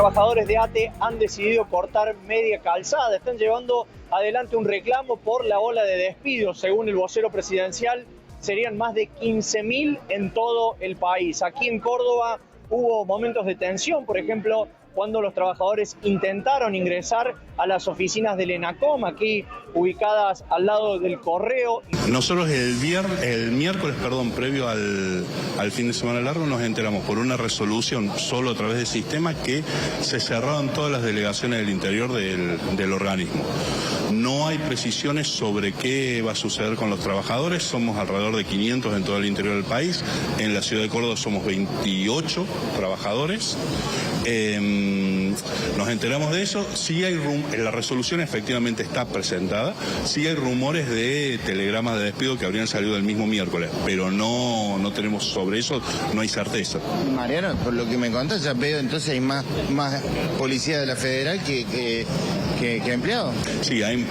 trabajadores de ATE han decidido cortar media calzada. Están llevando adelante un reclamo por la ola de despidos. Según el vocero presidencial, serían más de 15.000 en todo el país. Aquí en Córdoba hubo momentos de tensión, por ejemplo, cuando los trabajadores intentaron ingresar a las oficinas del ENACOM, aquí ubicadas al lado del correo. Nosotros el miércoles, previo al fin de semana largo, nos enteramos por una resolución solo a través del sistema que se cerraron todas las delegaciones del interior del organismo. No hay precisiones sobre qué va a suceder con los trabajadores. Somos alrededor de 500 en todo el interior del país. En la ciudad de Córdoba somos 28 trabajadores. Nos enteramos de eso. Sí hay la resolución efectivamente está presentada. Sí hay rumores de telegramas de despido que habrían salido el mismo miércoles, pero no tenemos sobre eso, no hay certeza. Mariano, por lo que me contás, ya veo entonces hay más policía de la federal que empleados. Sí, hay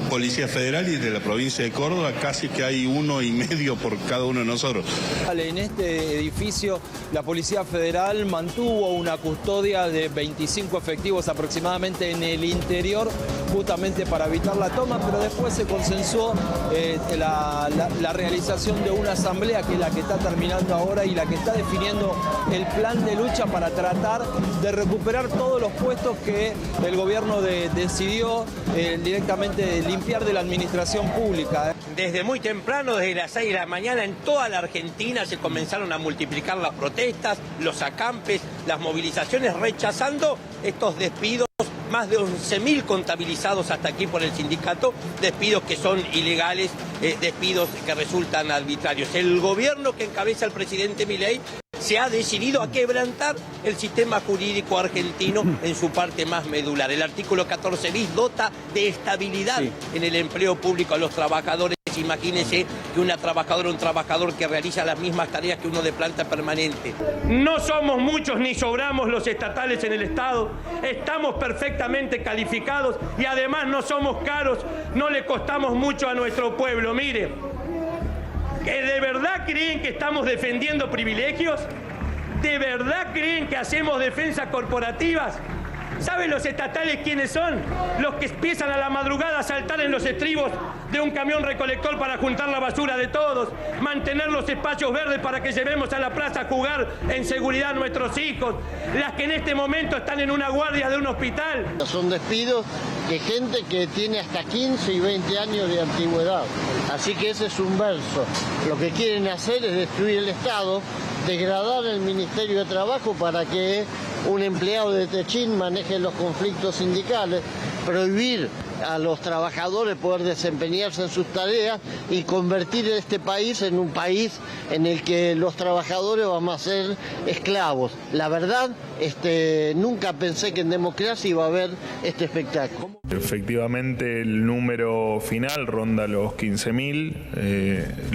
policía federal y de la provincia de Córdoba casi que hay 1,5 por cada uno de nosotros. En este edificio la Policía Federal mantuvo una custodia de 25 efectivos aproximadamente en el interior, justamente para evitar la toma, pero después se consensuó la realización de una asamblea que es la que está terminando ahora y la que está definiendo el plan de lucha para tratar de recuperar todos los puestos que el gobierno decidió directamente limpiar de la administración pública. Desde muy temprano, desde las 6 de la mañana, en toda la Argentina se comenzaron a multiplicar las protestas, los acampes, las movilizaciones rechazando estos despidos. Más de 11.000 contabilizados hasta aquí por el sindicato, despidos que son ilegales, despidos que resultan arbitrarios. El gobierno que encabeza el presidente Milei se ha decidido a quebrantar el sistema jurídico argentino en su parte más medular. El artículo 14 bis dota de estabilidad en el empleo público a los trabajadores. Imagínense que una trabajadora o un trabajador que realiza las mismas tareas que uno de planta permanente. No somos muchos ni sobramos los estatales en el Estado, estamos perfectamente calificados y además no somos caros, no le costamos mucho a nuestro pueblo. Mire, ¿que de verdad creen que estamos defendiendo privilegios? ¿De verdad creen que hacemos defensas corporativas? ¿Saben los estatales quiénes son? Los que empiezan a la madrugada a saltar en los estribos de un camión recolector para juntar la basura de todos, mantener los espacios verdes para que llevemos a la plaza a jugar en seguridad a nuestros hijos, las que en este momento están en una guardia de un hospital. Son despidos de gente que tiene hasta 15 y 20 años de antigüedad, así que ese es un verso. Lo que quieren hacer es destruir el Estado, degradar el Ministerio de Trabajo para que un empleado de Techín maneje los conflictos sindicales, prohibir a los trabajadores poder desempeñarse en sus tareas y convertir este país en un país en el que los trabajadores vamos a ser esclavos. La verdad, nunca pensé que en democracia iba a haber este espectáculo. Efectivamente, el número final ronda los 15.000,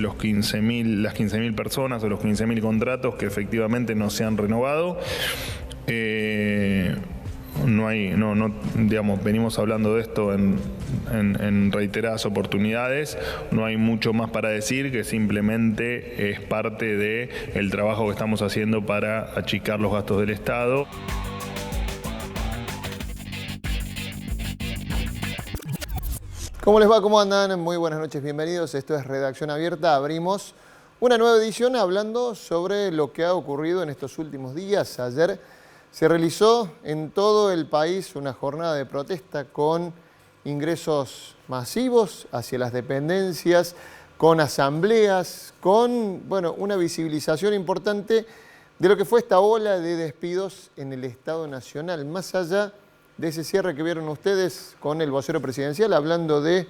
las 15.000 personas o los 15.000 contratos que efectivamente no se han renovado. Digamos, venimos hablando de esto en reiteradas oportunidades. No hay mucho más para decir, que simplemente es parte del trabajo que estamos haciendo para achicar los gastos del Estado. ¿Cómo les va? ¿Cómo andan? Muy buenas noches, bienvenidos. Esto es Redacción Abierta. Abrimos una nueva edición hablando sobre lo que ha ocurrido en estos últimos días. Ayer se realizó en todo el país una jornada de protesta con ingresos masivos hacia las dependencias, con asambleas, con una visibilización importante de lo que fue esta ola de despidos en el Estado Nacional. Más allá de ese cierre que vieron ustedes con el vocero presidencial, hablando de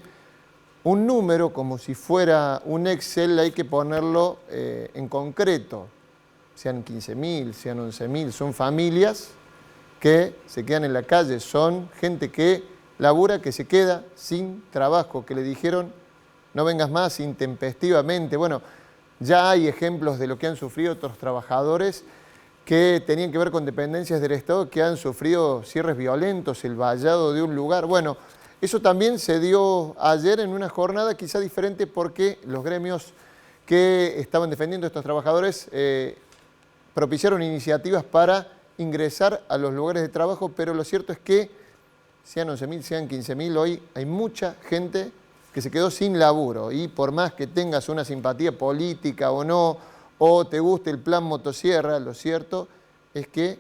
un número como si fuera un Excel, hay que ponerlo en concreto. Sean 15.000, sean 11.000, son familias que se quedan en la calle, son gente que labura, que se queda sin trabajo, que le dijeron no vengas más intempestivamente. Bueno, ya hay ejemplos de lo que han sufrido otros trabajadores que tenían que ver con dependencias del Estado que han sufrido cierres violentos, el vallado de un lugar. Bueno, eso también se dio ayer en una jornada quizá diferente porque los gremios que estaban defendiendo a estos trabajadores propiciaron iniciativas para ingresar a los lugares de trabajo, pero lo cierto es que sean 11.000, sean 15.000, hoy hay mucha gente que se quedó sin laburo y por más que tengas una simpatía política o no, o te guste el plan motosierra, lo cierto es que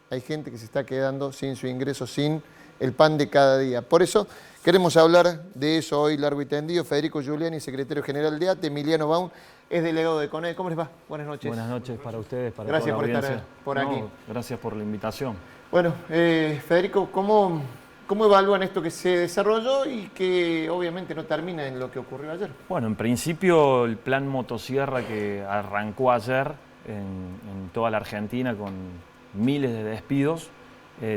hay gente que se está quedando sin su ingreso, sin el pan de cada día. Por eso queremos hablar de eso hoy largo y tendido. Federico Giuliani, secretario general de ATE, Emiliano Baun, es delegado de CONADE. ¿Cómo les va? Buenas noches. Buenas noches para ustedes, para gracias toda la por audiencia. Estar por aquí. Gracias por la invitación. Bueno, Federico, ¿cómo evalúan esto que se desarrolló y que obviamente no termina en lo que ocurrió ayer? Bueno, en principio el plan motosierra que arrancó ayer en toda la Argentina con miles de despidos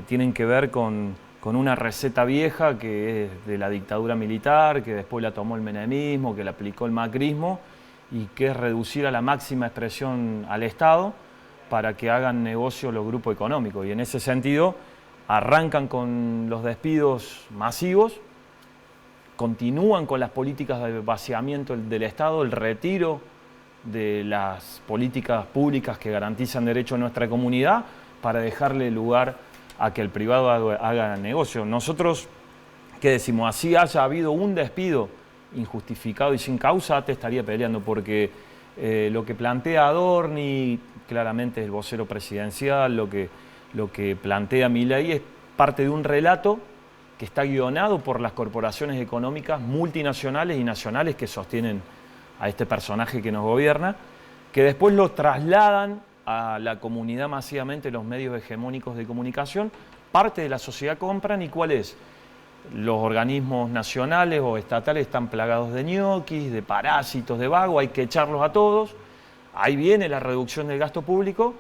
tienen que ver con una receta vieja que es de la dictadura militar, que después la tomó el menemismo, que la aplicó el macrismo y que es reducir a la máxima expresión al Estado para que hagan negocio los grupos económicos. Y en ese sentido arrancan con los despidos masivos, continúan con las políticas de vaciamiento del Estado, el retiro de las políticas públicas que garantizan derecho a nuestra comunidad para dejarle lugar a que el privado haga negocio. Nosotros, ¿qué decimos? Así haya habido un despido injustificado y sin causa, ATE estaría peleando porque lo que plantea Adorni, claramente el vocero presidencial, lo que plantea Milei es parte de un relato que está guionado por las corporaciones económicas multinacionales y nacionales que sostienen a este personaje que nos gobierna, que después lo trasladan a la comunidad masivamente los medios hegemónicos de comunicación, parte de la sociedad compran y ¿cuál es? Los organismos nacionales o estatales están plagados de ñoquis, de parásitos, de vagos, hay que echarlos a todos, ahí viene la reducción del gasto público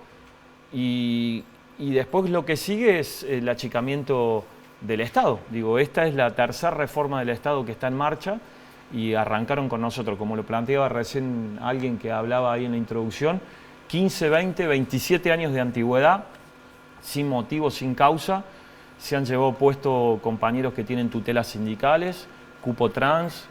y después lo que sigue es el achicamiento del Estado. Digo, esta es la tercera reforma del Estado que está en marcha y arrancaron con nosotros, como lo planteaba recién alguien que hablaba ahí en la introducción, 15, 20, 27 años de antigüedad, sin motivo, sin causa. Se han llevado puesto compañeros que tienen tutelas sindicales, cupo trans,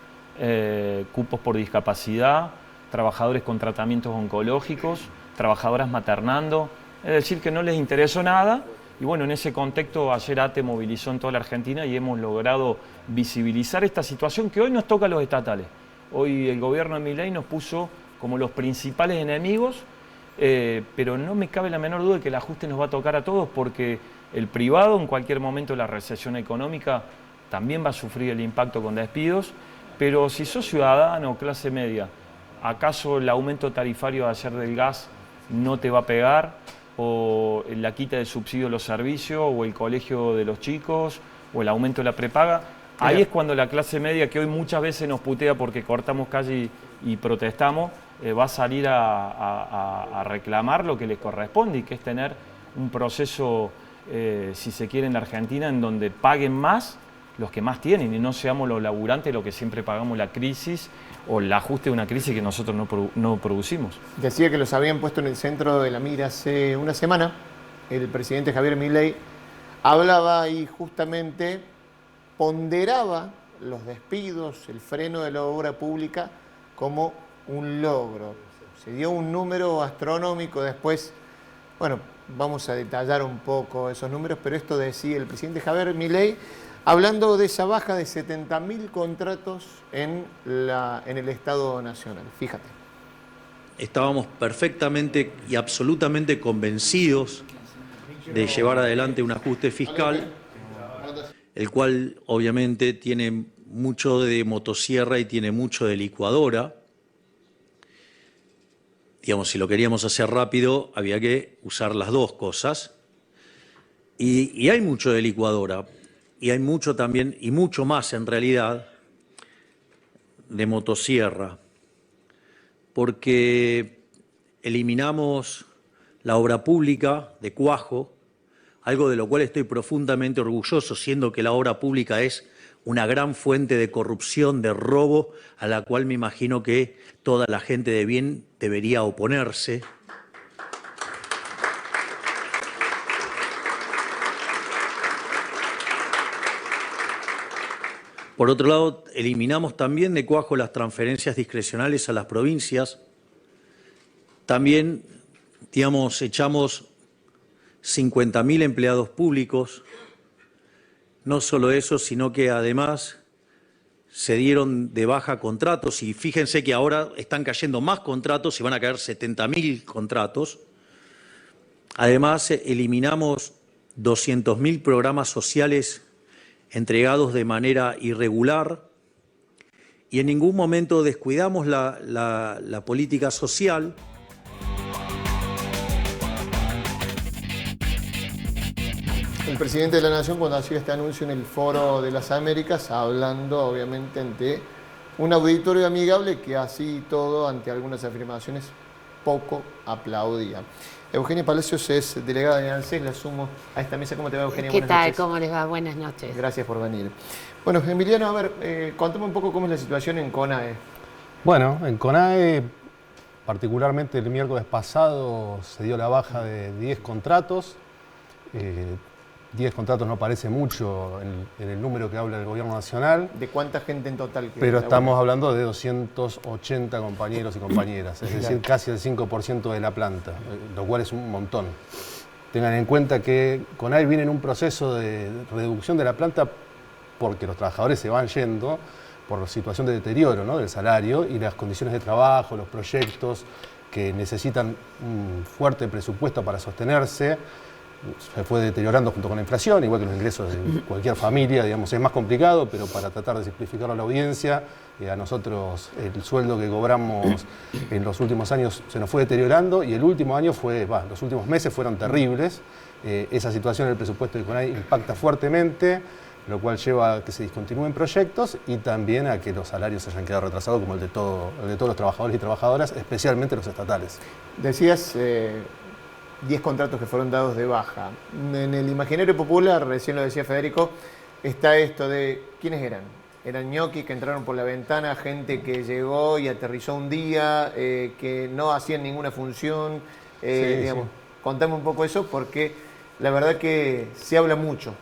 cupos por discapacidad, trabajadores con tratamientos oncológicos, trabajadoras maternando. Es decir, que no les interesó nada. Y bueno, en ese contexto ayer ATE movilizó en toda la Argentina y hemos logrado visibilizar esta situación que hoy nos toca a los estatales. Hoy el gobierno de Milei nos puso como los principales enemigos, pero no me cabe la menor duda de que el ajuste nos va a tocar a todos porque el privado en cualquier momento de la recesión económica también va a sufrir el impacto con despidos, pero si sos ciudadano o clase media, ¿acaso el aumento tarifario de ayer del gas no te va a pegar? ¿O la quita de subsidio de los servicios? ¿O el colegio de los chicos? ¿O el aumento de la prepaga? Ahí es cuando la clase media, que hoy muchas veces nos putea porque cortamos calle y protestamos, va a salir a reclamar lo que les corresponde y que es tener un proceso, si se quiere, en la Argentina en donde paguen más los que más tienen y no seamos los laburantes los que siempre pagamos la crisis o el ajuste de una crisis que nosotros no producimos. Decía que los habían puesto en el centro de la mira hace una semana. El presidente Javier Milei hablaba y justamente ponderaba los despidos, el freno de la obra pública como un logro. Se dio un número astronómico, después, bueno, vamos a detallar un poco esos números, pero esto decía el presidente Javier Milei, hablando de esa baja de 70.000 contratos en el Estado Nacional. Fíjate. Estábamos perfectamente y absolutamente convencidos de llevar adelante un ajuste fiscal, el cual obviamente tiene mucho de motosierra y tiene mucho de licuadora. Digamos, si lo queríamos hacer rápido, había que usar las dos cosas. Y hay mucho de licuadora. Y hay mucho también, y mucho más en realidad, de motosierra, porque eliminamos la obra pública de cuajo, algo de lo cual estoy profundamente orgulloso, siendo que la obra pública es una gran fuente de corrupción, de robo, a la cual me imagino que toda la gente de bien debería oponerse. Por otro lado, eliminamos también de cuajo las transferencias discrecionales a las provincias. También, digamos, echamos 50.000 empleados públicos. No solo eso, sino que además se dieron de baja contratos y fíjense que ahora están cayendo más contratos y van a caer 70.000 contratos. Además, eliminamos 200.000 programas sociales entregados de manera irregular y en ningún momento descuidamos la política social. El presidente de la Nación, cuando hacía este anuncio en el Foro de las Américas, hablando obviamente ante un auditorio amigable que así todo, ante algunas afirmaciones, poco aplaudía. Eugenia Palacios es delegada de ANSES, la sumo a esta mesa. ¿Cómo te va, Eugenia? ¿Qué tal? ¿Cómo les va? Buenas noches. Gracias por venir. Bueno, Emiliano, a ver, contame un poco cómo es la situación en CONAE. Bueno, en CONAE, particularmente el miércoles pasado, se dio la baja de 10 contratos. 10 contratos no parece mucho en el número que habla el Gobierno Nacional. ¿De cuánta gente en total? Pero estamos hablando de 280 compañeros y compañeras, es decir, casi el 5% de la planta, lo cual es un montón. Tengan en cuenta que CONAE viene en un proceso de reducción de la planta porque los trabajadores se van yendo por la situación de deterioro, ¿no?, del salario y las condiciones de trabajo, los proyectos que necesitan un fuerte presupuesto para sostenerse. Se fue deteriorando junto con la inflación, igual que los ingresos de cualquier familia, digamos, es más complicado, pero para tratar de simplificarlo a la audiencia, a nosotros el sueldo que cobramos en los últimos años se nos fue deteriorando y el último año los últimos meses fueron terribles. Esa situación en el presupuesto de CONAE impacta fuertemente, lo cual lleva a que se discontinúen proyectos y también a que los salarios se hayan quedado retrasados, como el de todos los trabajadores y trabajadoras, especialmente los estatales. Decías 10 contratos que fueron dados de baja. En el imaginario popular, recién lo decía Federico, está esto de ¿quiénes eran? Eran ñoquis que entraron por la ventana, gente que llegó y aterrizó un día, que no hacían ninguna función. Digamos, contame un poco eso porque la verdad que se habla mucho.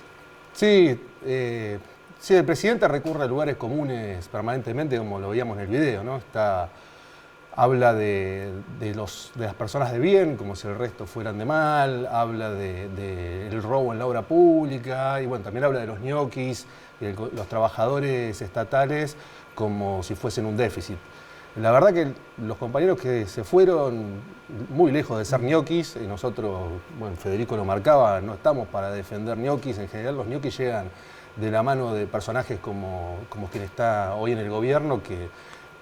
Sí, el presidente recurre a lugares comunes permanentemente, como lo veíamos en el video, ¿no? Habla de las personas de bien, como si el resto fueran de mal, habla del robo en la obra pública y bueno, también habla de los ñoquis, los trabajadores estatales, como si fuesen un déficit. La verdad que los compañeros que se fueron muy lejos de ser ñoquis, y nosotros, bueno, Federico lo marcaba, no estamos para defender ñoquis, en general los ñoquis llegan de la mano de personajes como quien está hoy en el gobierno, que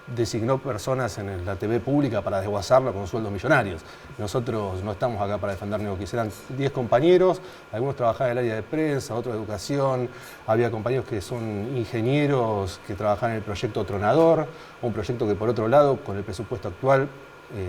designó personas en la TV pública para desguazarlo con sueldos millonarios. Nosotros no estamos acá para defender ñoquis. Eran 10 compañeros, algunos trabajaban en el área de prensa, otros de educación, había compañeros que son ingenieros que trabajaban en el proyecto Tronador, un proyecto que por otro lado, con el presupuesto actual,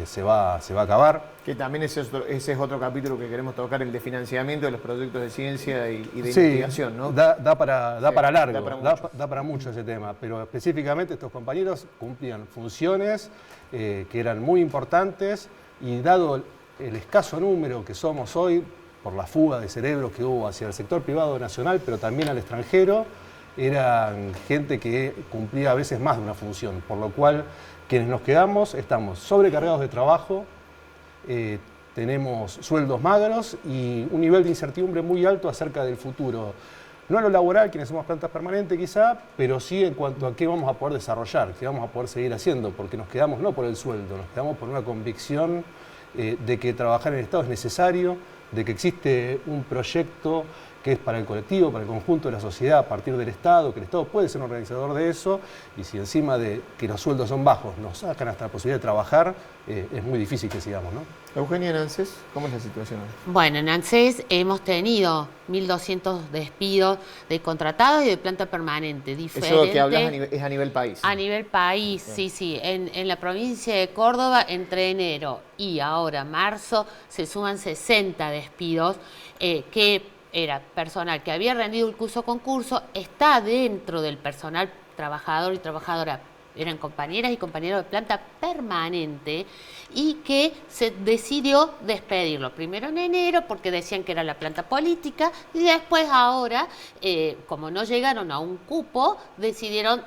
se va a acabar. Que también ese es otro capítulo que queremos tocar, el de financiamiento de los proyectos de ciencia y de investigación, ¿no? Da para largo, da para mucho ese tema, pero específicamente estos compañeros cumplían funciones que eran muy importantes y dado el escaso número que somos hoy, por la fuga de cerebros que hubo hacia el sector privado nacional, pero también al extranjero, eran gente que cumplía a veces más de una función, por lo cual quienes nos quedamos estamos sobrecargados de trabajo, tenemos sueldos magros y un nivel de incertidumbre muy alto acerca del futuro. No en lo laboral, quienes somos plantas permanentes quizá, pero sí en cuanto a qué vamos a poder desarrollar, qué vamos a poder seguir haciendo, porque nos quedamos no por el sueldo, nos quedamos por una convicción de que trabajar en el Estado es necesario, de que existe un proyecto que es para el colectivo, para el conjunto de la sociedad a partir del Estado, que el Estado puede ser un organizador de eso, y si encima de que los sueldos son bajos nos sacan hasta la posibilidad de trabajar, es muy difícil que sigamos, ¿no? Eugenia, en ANSES, ¿cómo es la situación hoy? Bueno, en ANSES hemos tenido 1.200 despidos de contratados y de planta permanente. Eso que hablas es a nivel país. A nivel país, sí. En la provincia de Córdoba, entre enero y ahora marzo, se suman 60 despidos que era personal que había rendido el concurso, está dentro del personal trabajador y trabajadora, eran compañeras y compañeros de planta permanente y que se decidió despedirlo. Primero en enero porque decían que era la planta política y después ahora, como no llegaron a un cupo, decidieron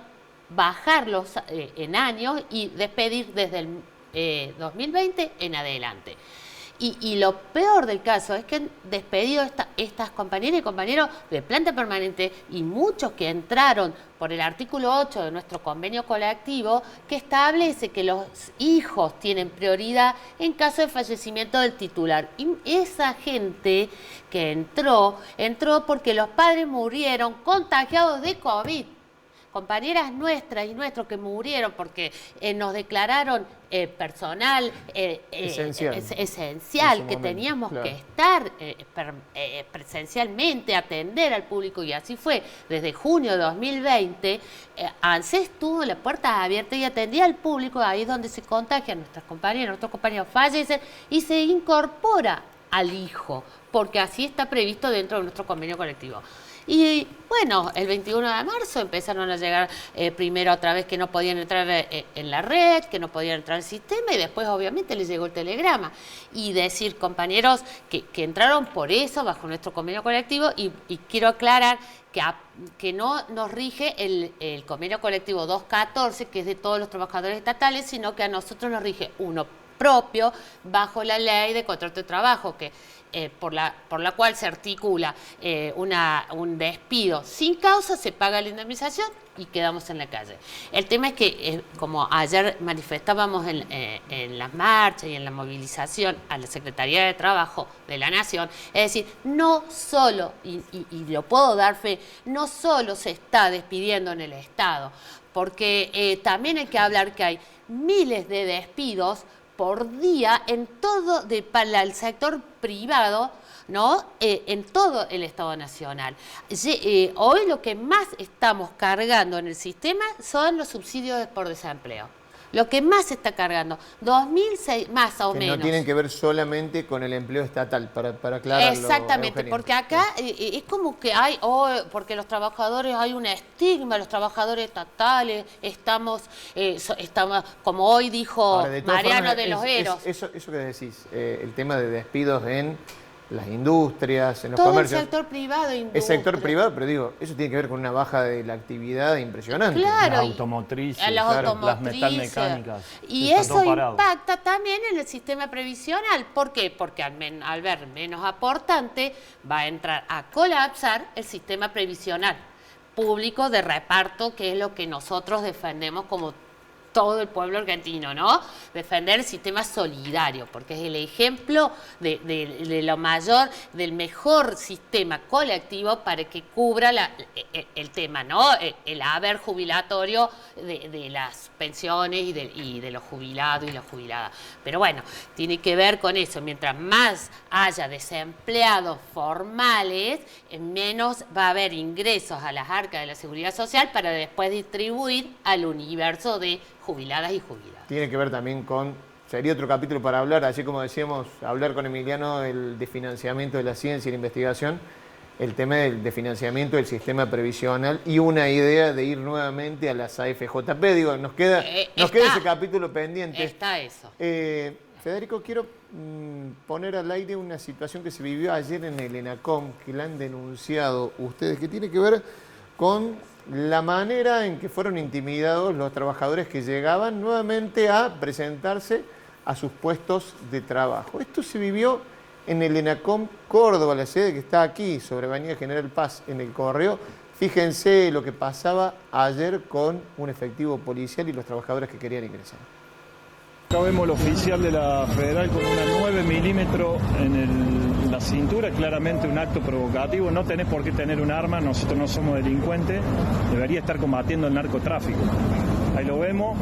bajarlos en años y despedir desde el 2020 en adelante. Y lo peor del caso es que han despedido estas compañeras y compañeros de planta permanente y muchos que entraron por el artículo 8 de nuestro convenio colectivo, que establece que los hijos tienen prioridad en caso de fallecimiento del titular. Y esa gente que entró porque los padres murieron contagiados de COVID. Compañeras nuestras y nuestros que murieron porque nos declararon personal esencial que teníamos que estar presencialmente, atender al público, y así fue. Desde junio de 2020, ANSES tuvo las puertas abiertas y atendía al público, ahí es donde se contagian nuestros compañeros fallecen y se incorpora al hijo, porque así está previsto dentro de nuestro convenio colectivo. Y bueno, el 21 de marzo empezaron a llegar primero otra vez que no podían entrar en la red, que no podían entrar al sistema, y después obviamente les llegó el telegrama. Y decir, compañeros, que entraron por eso bajo nuestro convenio colectivo, y quiero aclarar que no nos rige el convenio colectivo 214, que es de todos los trabajadores estatales, sino que a nosotros nos rige uno propio bajo la ley de contrato de trabajo, que por la cual se articula un despido sin causa, se paga la indemnización y quedamos en la calle. El tema es que, como ayer manifestábamos en las marchas y en la movilización a la Secretaría de Trabajo de la Nación, es decir, no solo, y lo puedo dar fe, no solo se está despidiendo en el Estado, porque también hay que hablar que hay miles de despidos por día en todo para el sector privado, ¿no? En todo el Estado Nacional. Hoy lo que más estamos cargando en el sistema son los subsidios por desempleo. Lo que más se está cargando, 2.006 más o menos. No tienen que ver solamente con el empleo estatal, para aclararlo. Exactamente, Eugenia. porque acá es como que hay, porque los trabajadores, hay un estigma, los trabajadores estatales, estamos como hoy dijo Ahora, de todas Mariano formas, de los Eros. Eso que decís, el tema de despidos en las industrias, en los todo comercios. el sector privado. Es sector privado, pero digo, eso tiene que ver con una baja de la actividad impresionante. Claro, las automotrices, las metalmecánicas. Y eso impacta también en el sistema previsional. ¿Por qué? Porque al ver menos aportante, va a entrar a colapsar el sistema previsional público de reparto, que es lo que nosotros defendemos como todo el pueblo argentino, ¿no? Defender el sistema solidario, porque es el ejemplo de lo mayor, del mejor sistema colectivo para que cubra el tema, ¿no? El haber jubilatorio de las pensiones y de los jubilados y las jubiladas. Pero bueno, tiene que ver con eso. Mientras más haya desempleados formales, menos va a haber ingresos a las arcas de la Seguridad Social para después distribuir al universo de jubiladas y jubilados. Tiene que ver también sería otro capítulo para hablar, así como decíamos, hablar con Emiliano de financiamiento de la ciencia y la investigación, el tema de financiamiento del sistema previsional y una idea de ir nuevamente a las AFJP. Digo, nos queda ese capítulo pendiente. Está eso. Federico, quiero poner al aire una situación que se vivió ayer en el ENACOM, que la han denunciado ustedes, que tiene que ver con la manera en que fueron intimidados los trabajadores que llegaban nuevamente a presentarse a sus puestos de trabajo. Esto se vivió en el ENACOM Córdoba, la sede que está aquí, sobre Avenida General Paz, en el Correo. Fíjense lo que pasaba ayer con un efectivo policial y los trabajadores que querían ingresar. Acá vemos el oficial de la Federal con una 9 milímetros en la cintura, claramente un acto provocativo. No tenés por qué tener un arma, nosotros no somos delincuentes, debería estar combatiendo el narcotráfico. Ahí lo vemos,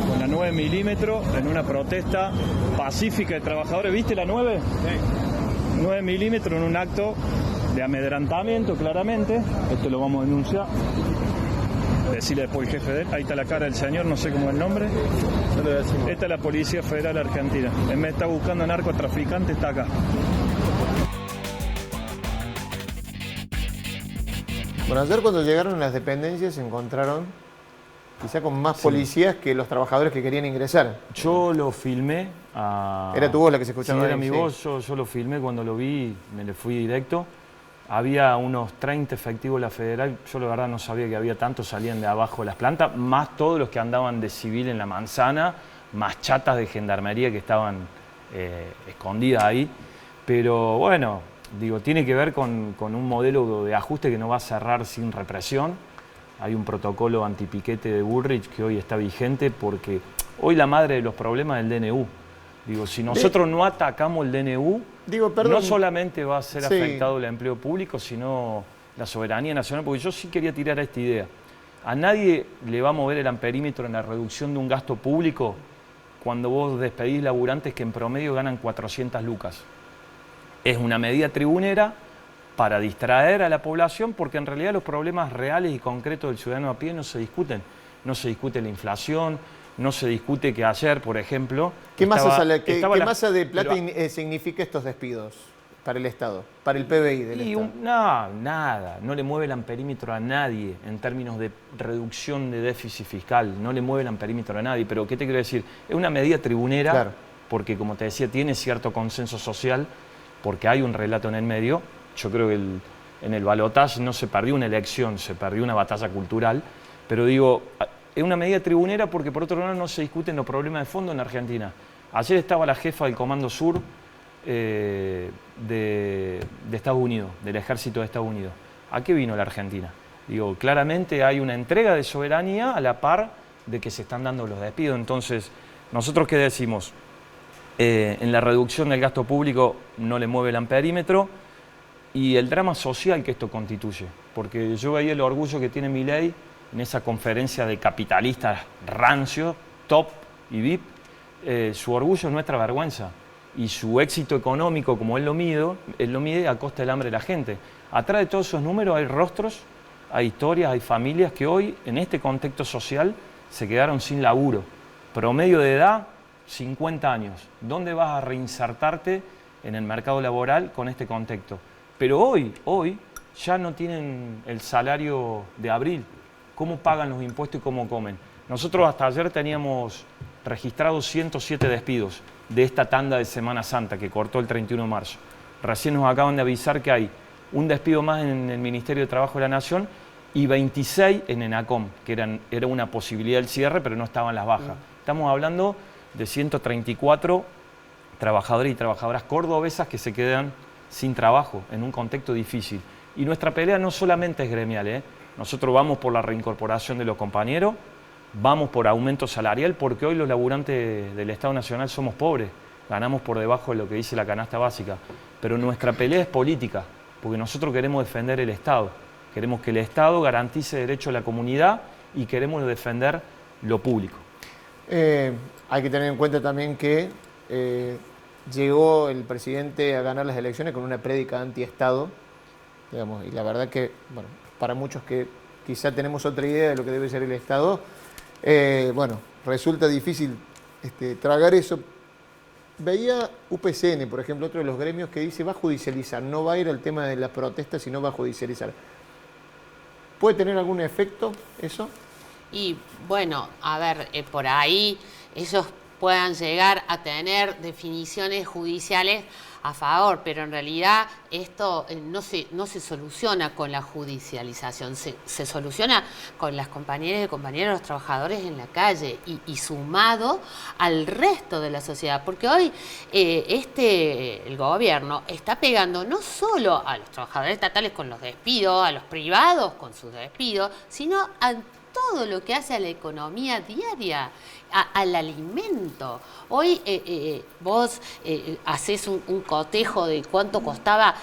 con la 9 milímetros en una protesta pacífica de trabajadores. ¿Viste la 9? Sí. 9 milímetros en un acto de amedrentamiento, claramente. Esto lo vamos a denunciar. Decirle después el jefe de él, ahí está la cara del señor, no sé cómo es el nombre. Esta es la Policía Federal Argentina. En vez de estar buscando narcotraficante, está acá. Bueno, ayer cuando llegaron a las dependencias se encontraron quizá con más policías que los trabajadores que querían ingresar. Yo lo filmé. ¿Era tu voz la que se escuchaba? Sí, era mi voz, yo lo filmé, cuando lo vi me le fui directo. Había unos 30 efectivos de la Federal, yo la verdad no sabía que había tantos, salían de abajo de las plantas, más todos los que andaban de civil en la manzana, más chatas de gendarmería que estaban escondida ahí. Pero bueno, digo, tiene que ver con un modelo de ajuste que no va a cerrar sin represión. Hay un protocolo antipiquete de Bullrich que hoy está vigente porque hoy la madre de los problemas es el DNU. Digo, si nosotros no atacamos el DNU, no solamente va a ser afectado el empleo público, sino la soberanía nacional, porque yo sí quería tirar esta idea. A nadie le va a mover el amperímetro en la reducción de un gasto público cuando vos despedís laburantes que en promedio ganan 400 lucas. Es una medida tribunera para distraer a la población, porque en realidad los problemas reales y concretos del ciudadano a pie no se discuten. No se discute la inflación, no se discute que ayer, por ejemplo... ¿Qué masa de plata significa estos despidos para el Estado, para el PBI del Estado? Nada, no le mueve el amperímetro a nadie en términos de reducción de déficit fiscal, no le mueve el amperímetro a nadie, pero ¿qué te quiero decir? Es una medida tribunera, porque como te decía, tiene cierto consenso social, porque hay un relato en el medio. Yo creo que en el balotaje no se perdió una elección, se perdió una batalla cultural, pero digo, es una medida tribunera porque por otro lado no se discuten los problemas de fondo en Argentina. Ayer estaba la jefa del Comando Sur de Estados Unidos, del Ejército de Estados Unidos. ¿A qué vino la Argentina? Digo, claramente hay una entrega de soberanía a la par de que se están dando los despidos. Entonces, ¿nosotros qué decimos? En la reducción del gasto público no le mueve el amperímetro y el drama social que esto constituye. Porque yo veía el orgullo que tiene Milei en esa conferencia de capitalistas rancios, top y VIP. Su orgullo es nuestra vergüenza. Y su éxito económico, como él lo mide a costa del hambre de la gente. Atrás de todos esos números hay rostros, hay historias, hay familias que hoy, en este contexto social, se quedaron sin laburo. Promedio de edad, 50 años. ¿Dónde vas a reinsertarte en el mercado laboral con este contexto? Pero hoy ya no tienen el salario de abril. ¿Cómo pagan los impuestos y cómo comen? Nosotros hasta ayer teníamos registrados 107 despidos de esta tanda de Semana Santa que cortó el 31 de marzo. Recién nos acaban de avisar que hay un despido más en el Ministerio de Trabajo de la Nación y 26 en ENACOM, que era una posibilidad del cierre, pero no estaban las bajas. Estamos hablando de 134 trabajadores y trabajadoras cordobesas que se quedan sin trabajo en un contexto difícil. Y nuestra pelea no solamente es gremial, Nosotros vamos por la reincorporación de los compañeros, vamos por aumento salarial, porque hoy los laburantes del Estado Nacional somos pobres, ganamos por debajo de lo que dice la canasta básica. Pero nuestra pelea es política, porque nosotros queremos defender el Estado, queremos que el Estado garantice derecho a la comunidad y queremos defender lo público. Hay que tener en cuenta también que llegó el presidente a ganar las elecciones con una prédica anti-Estado, digamos, y la verdad que, bueno, para muchos que quizá tenemos otra idea de lo que debe ser el Estado, bueno, resulta difícil tragar eso. Veía UPCN, por ejemplo, otro de los gremios que dice va a judicializar, no va a ir al tema de las protestas, sino va a judicializar. ¿Puede tener algún efecto eso? Y bueno, a ver, por ahí ellos puedan llegar a tener definiciones judiciales a favor, pero en realidad esto no se soluciona con la judicialización, se soluciona con las compañeras y compañeros, los trabajadores en la calle y sumado al resto de la sociedad, porque hoy el gobierno está pegando no solo a los trabajadores estatales con los despidos, a los privados con sus despidos, sino a todo lo que hace a la economía diaria, al alimento. Hoy vos haces un cotejo de cuánto costaba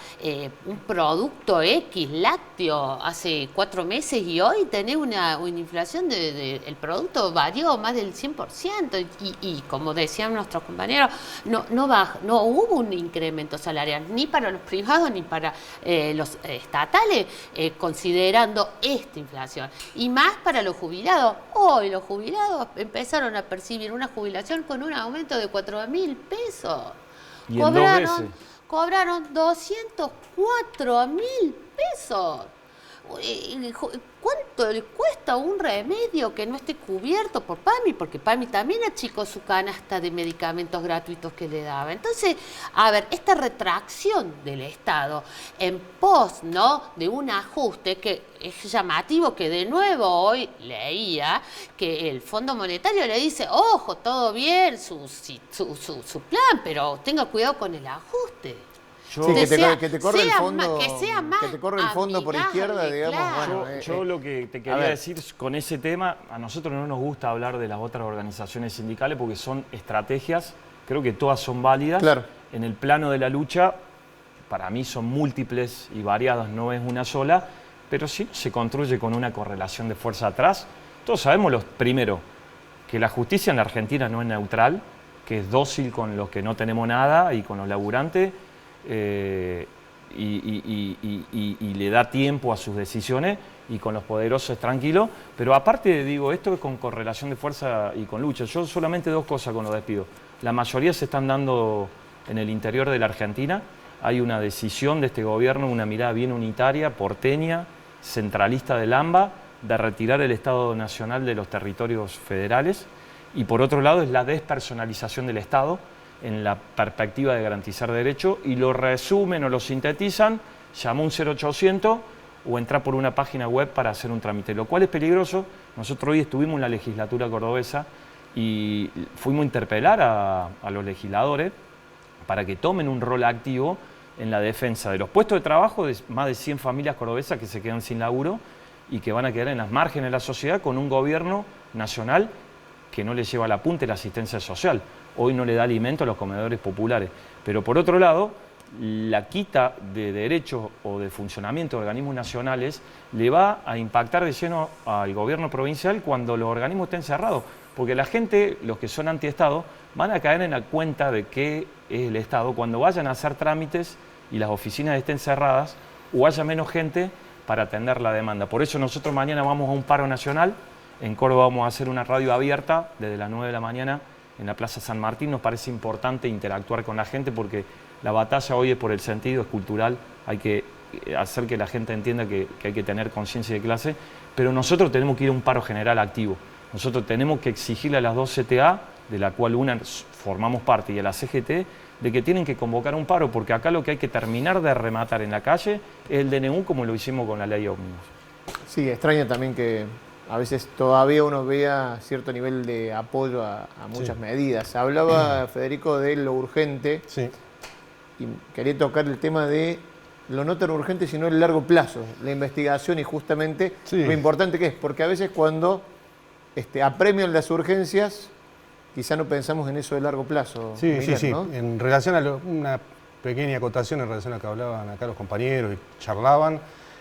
un producto X lácteo hace 4 meses y hoy tenés una inflación el producto varió más del 100% y como decían nuestros compañeros, no hubo un incremento salarial ni para los privados ni para los estatales, considerando esta inflación. Y más para los jubilados. Hoy los jubilados empezaron a percibir una jubilación con un aumento de 4.000 pesos. Y en 2 veces. Cobraron 204.000 pesos. ¿cuánto le cuesta un remedio que no esté cubierto por PAMI? Porque PAMI también achicó su canasta de medicamentos gratuitos que le daba. Entonces, a ver, esta retracción del Estado en pos, ¿no?, de un ajuste que es llamativo, que de nuevo hoy leía que el Fondo Monetario le dice, ojo, todo bien, su plan, pero tenga cuidado con el ajuste. Sí, que te corre el fondo, que te corre el fondo por izquierda, digamos. Claro. Bueno, yo lo que te quería decir con ese tema, a nosotros no nos gusta hablar de las otras organizaciones sindicales porque son estrategias, creo que todas son válidas. Claro. En el plano de la lucha, para mí son múltiples y variadas, no es una sola, pero sí se construye con una correlación de fuerza atrás. Todos sabemos, primero, que la justicia en la Argentina no es neutral, que es dócil con los que no tenemos nada y con los laburantes, y le da tiempo a sus decisiones, y con los poderosos es tranquilo. Pero aparte, digo, esto es con correlación de fuerza y con lucha. Yo solamente 2 cosas con los despidos. La mayoría se están dando en el interior de la Argentina. Hay una decisión de este gobierno, una mirada bien unitaria, porteña, centralista del AMBA, de retirar el Estado Nacional de los territorios federales. Y por otro lado es la despersonalización del Estado, en la perspectiva de garantizar derechos, y lo resumen o lo sintetizan, llama un 0800 o entra por una página web para hacer un trámite, lo cual es peligroso. Nosotros hoy estuvimos en la legislatura cordobesa y fuimos a interpelar a los legisladores para que tomen un rol activo en la defensa de los puestos de trabajo de más de 100 familias cordobesas que se quedan sin laburo y que van a quedar en las márgenes de la sociedad con un gobierno nacional que no le lleva la punta la asistencia social. Hoy no le da alimento a los comedores populares. Pero por otro lado, la quita de derechos o de funcionamiento de organismos nacionales le va a impactar de lleno al gobierno provincial cuando los organismos estén cerrados. Porque la gente, los que son anti-Estado, van a caer en la cuenta de qué es el Estado cuando vayan a hacer trámites y las oficinas estén cerradas o haya menos gente para atender la demanda. Por eso nosotros mañana vamos a un paro nacional. En Córdoba vamos a hacer una radio abierta desde las 9 de la mañana en la Plaza San Martín. Nos parece importante interactuar con la gente porque la batalla hoy es por el sentido, es cultural. Hay que hacer que la gente entienda que hay que tener conciencia de clase, pero nosotros tenemos que ir a un paro general activo. Nosotros tenemos que exigirle a las 2 CTA, de la cual una formamos parte, y a la CGT, de que tienen que convocar un paro, porque acá lo que hay que terminar de rematar en la calle es el DNU, como lo hicimos con la ley ómnibus. Sí, extraña también que a veces todavía uno vea cierto nivel de apoyo a muchas medidas. Hablaba Federico de lo urgente, y quería tocar el tema de lo no tan urgente, sino el largo plazo, la investigación y justamente lo importante que es, porque a veces cuando apremian las urgencias, quizá no pensamos en eso de largo plazo. Sí, Miguel, sí. ¿no? En relación a una pequeña acotación en relación a lo que hablaban acá los compañeros y charlaban,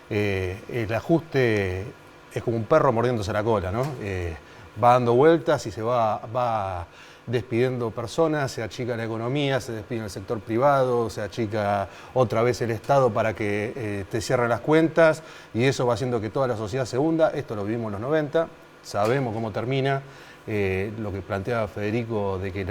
el ajuste es como un perro mordiéndose la cola, ¿no? Va dando vueltas y se va despidiendo personas, se achica la economía, se despide en el sector privado, se achica otra vez el Estado para que te cierren las cuentas, y eso va haciendo que toda la sociedad se hunda. Esto lo vivimos en los 90, sabemos cómo termina. Lo que planteaba Federico de que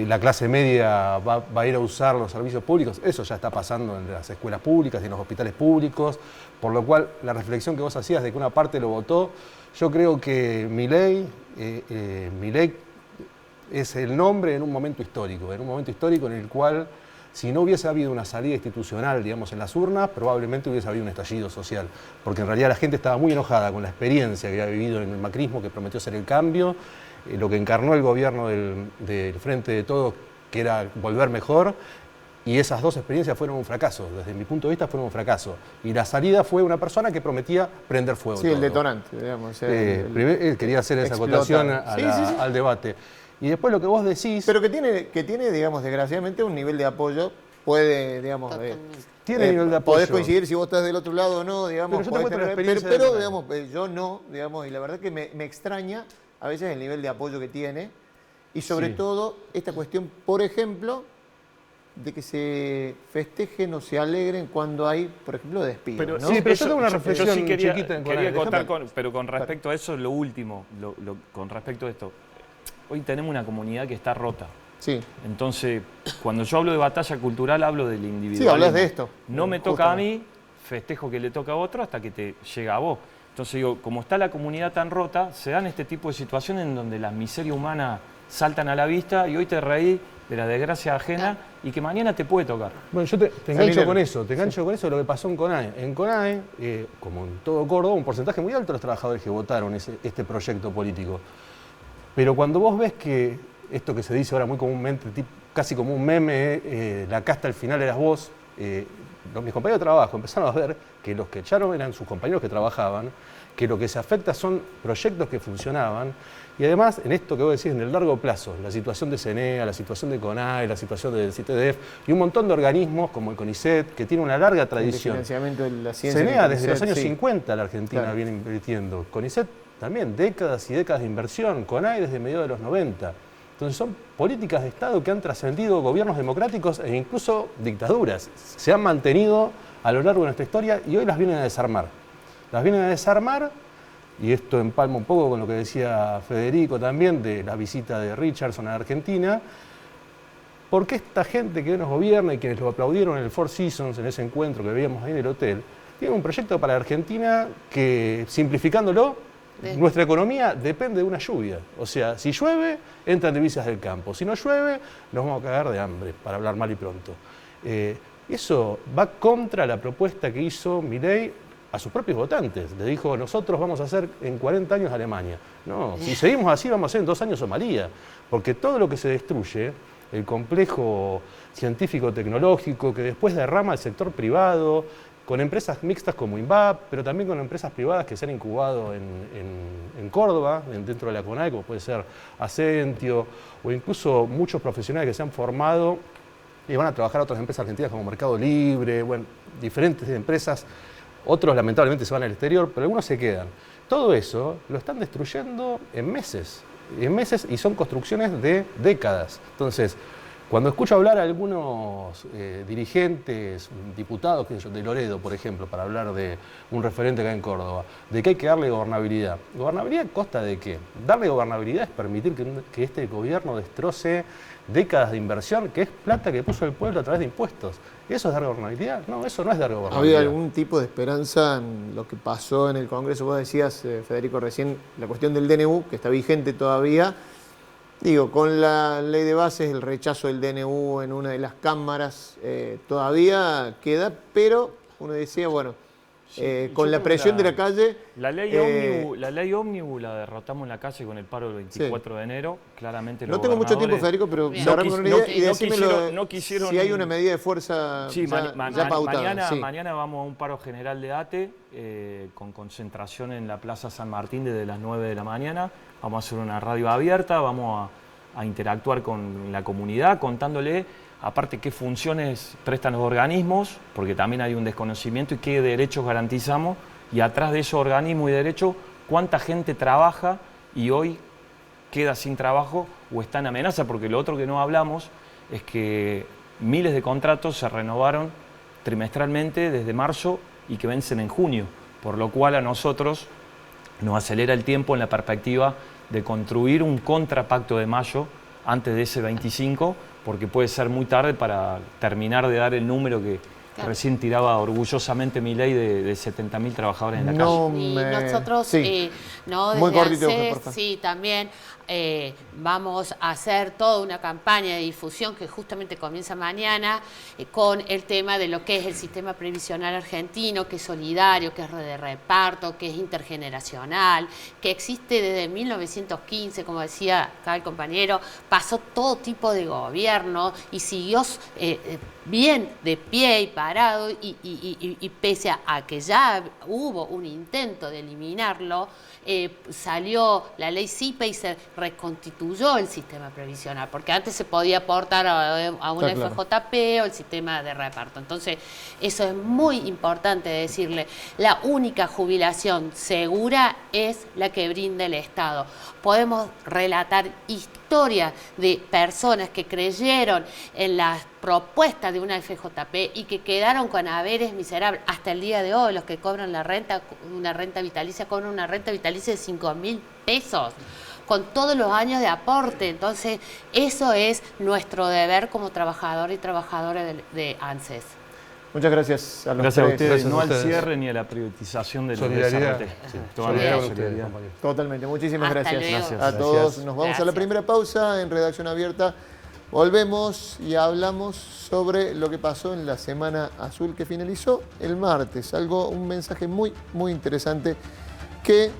la clase media va a ir a usar los servicios públicos, eso ya está pasando en las escuelas públicas y en los hospitales públicos, por lo cual la reflexión que vos hacías de que una parte lo votó, yo creo que Milei es el nombre en un momento histórico en el cual, si no hubiese habido una salida institucional, digamos, en las urnas, probablemente hubiese habido un estallido social, porque en realidad la gente estaba muy enojada con la experiencia que había vivido en el macrismo, que prometió ser el cambio, lo que encarnó el gobierno del Frente de Todos, que era volver mejor, y esas 2 experiencias fueron un fracaso. Desde mi punto de vista fueron un fracaso. Y la salida fue una persona que prometía prender fuego. Sí, todo. El detonante, digamos. Él quería hacer esa acotación al debate. Y después lo que vos decís... Pero que tiene, digamos, desgraciadamente un nivel de apoyo, puede, digamos... tiene nivel de apoyo. Podés coincidir si vos estás del otro lado o no, digamos... Pero digamos, yo no, digamos, y la verdad que me extraña a veces el nivel de apoyo que tiene, y sobre todo esta cuestión, por ejemplo, de que se festejen o se alegren cuando hay, por ejemplo, despidos. Pero, ¿no? sí, pero yo tengo una reflexión yo sí quería chiquita contar, pero con respecto a eso, lo último, con respecto a esto. Hoy tenemos una comunidad que está rota. Sí. Entonces, cuando yo hablo de batalla cultural, hablo del individualismo. Sí, hablas de esto. No me toca a mí festejo que le toca a otro hasta que te llega a vos. Entonces digo, como está la comunidad tan rota, se dan este tipo de situaciones en donde las miserias humanas saltan a la vista y hoy te reí de la desgracia ajena y que mañana te puede tocar. Bueno, yo te engancho con eso, de lo que pasó en CONAE. En CONAE, como en todo Córdoba, un porcentaje muy alto de los trabajadores que votaron este proyecto político. Pero cuando vos ves que esto que se dice ahora muy comúnmente, casi como un meme, la casta al final eras vos, mis compañeros de trabajo empezaron a ver que los que echaron eran sus compañeros que trabajaban, que lo que se afecta son proyectos que funcionaban, y además, en esto que vos decís, en el largo plazo, la situación de CENEA, la situación de CONAE, la situación del CITEDEF, y un montón de organismos como el CONICET, que tiene una larga tradición. El financiamiento de la ciencia. CENEA desde los años 50 la Argentina viene invirtiendo. CONICET también, décadas y décadas de inversión. CONAE desde mediados de los 90. Entonces son políticas de Estado que han trascendido gobiernos democráticos e incluso dictaduras. Se han mantenido a lo largo de nuestra historia y hoy las vienen a desarmar. Las vienen a desarmar, y esto empalma un poco con lo que decía Federico también de la visita de Richardson a Argentina, porque esta gente que hoy nos gobierna y quienes lo aplaudieron en el Four Seasons, en ese encuentro que veíamos ahí en el hotel, tiene un proyecto para Argentina que, simplificándolo, nuestra economía depende de una lluvia. O sea, si llueve, entran divisas del campo. Si no llueve, nos vamos a cagar de hambre, para hablar mal y pronto. Eso va contra la propuesta que hizo Milei a sus propios votantes. Le dijo, nosotros vamos a hacer en 40 años Alemania. No, si seguimos así, vamos a hacer en 2 años Somalia. Porque todo lo que se destruye, el complejo científico-tecnológico que después derrama el sector privado, con empresas mixtas como INVAP, pero también con empresas privadas que se han incubado en Córdoba, dentro de la CONAE, como puede ser Ascentio, o incluso muchos profesionales que se han formado y van a trabajar a otras empresas argentinas como Mercado Libre, bueno, diferentes empresas. Otros lamentablemente se van al exterior, pero algunos se quedan. Todo eso lo están destruyendo en meses, y son construcciones de décadas. Entonces, cuando escucho hablar a algunos dirigentes, diputados, de Loredo, por ejemplo, para hablar de un referente acá en Córdoba, de que hay que darle gobernabilidad. ¿Gobernabilidad a costa de qué? Darle gobernabilidad es permitir que este gobierno destroce décadas de inversión, que es plata que puso el pueblo a través de impuestos. ¿Eso es dar gobernabilidad? No, eso no es dar gobernabilidad. ¿Había algún tipo de esperanza en lo que pasó en el Congreso? Vos decías, Federico, recién, la cuestión del DNU, que está vigente todavía. Digo, con la ley de bases, el rechazo del DNU en una de las cámaras todavía queda, pero uno decía, bueno, con la presión de la calle... La ley ómnibus la derrotamos en la calle con el paro del 24 de enero, claramente. No tengo mucho tiempo, Federico, pero cerramos con una idea y decímelo si hay una medida de fuerza ya pautada. Mañana vamos a un paro general de ATE con concentración en la Plaza San Martín desde las 9 de la mañana. Vamos a hacer una radio abierta, vamos a interactuar con la comunidad contándole, aparte, qué funciones prestan los organismos, porque también hay un desconocimiento, y qué derechos garantizamos, y atrás de esos organismos y derechos, cuánta gente trabaja y hoy queda sin trabajo o está en amenaza, porque lo otro que no hablamos es que miles de contratos se renovaron trimestralmente desde marzo y que vencen en junio, por lo cual a nosotros nos acelera el tiempo en la perspectiva de construir un contrapacto de mayo antes de ese 25, porque puede ser muy tarde para terminar de dar el número que recién tiraba orgullosamente Milei de 70.000 trabajadores en la calle. Y nosotros, no muy desde cortito, ANSES, sí, también vamos a hacer toda una campaña de difusión que justamente comienza mañana con el tema de lo que es el sistema previsional argentino, que es solidario, que es de reparto, que es intergeneracional, que existe desde 1915, como decía acá el compañero, pasó todo tipo de gobierno y siguió bien de pie y parado y pese a que ya hubo un intento de eliminarlo, salió la ley CIPE y se reconstituyó el sistema previsional, porque antes se podía aportar a una FJP o el sistema de reparto. Entonces, eso es muy importante decirle. La única jubilación segura es la que brinda el Estado. Podemos relatar historias de personas que creyeron en las propuestas de una FJP y que quedaron con haberes miserables. Hasta el día de hoy, los que cobran la renta, una renta vitalicia, cobran una renta vitalicia de 5.000 pesos, con todos los años de aporte. Entonces, eso es nuestro deber como trabajador y trabajadora de ANSES. Muchas gracias a los Gracias a tres. ustedes, Gracias no a al ustedes. cierre ni a la privatización de los Solidaridad. SRT. Sí. Toda Solidaridad la con ustedes, solidaridad. compañeros. Totalmente. Muchísimas Hasta gracias luego. Gracias. a todos. Gracias. Nos vamos a la Gracias. primera pausa en Redacción Abierta. Volvemos y hablamos sobre lo que pasó en la Semana Azul que finalizó el martes. Un mensaje muy, muy interesante que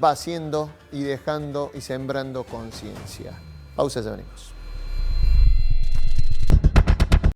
va haciendo y dejando y sembrando conciencia. Pausa, ya venimos.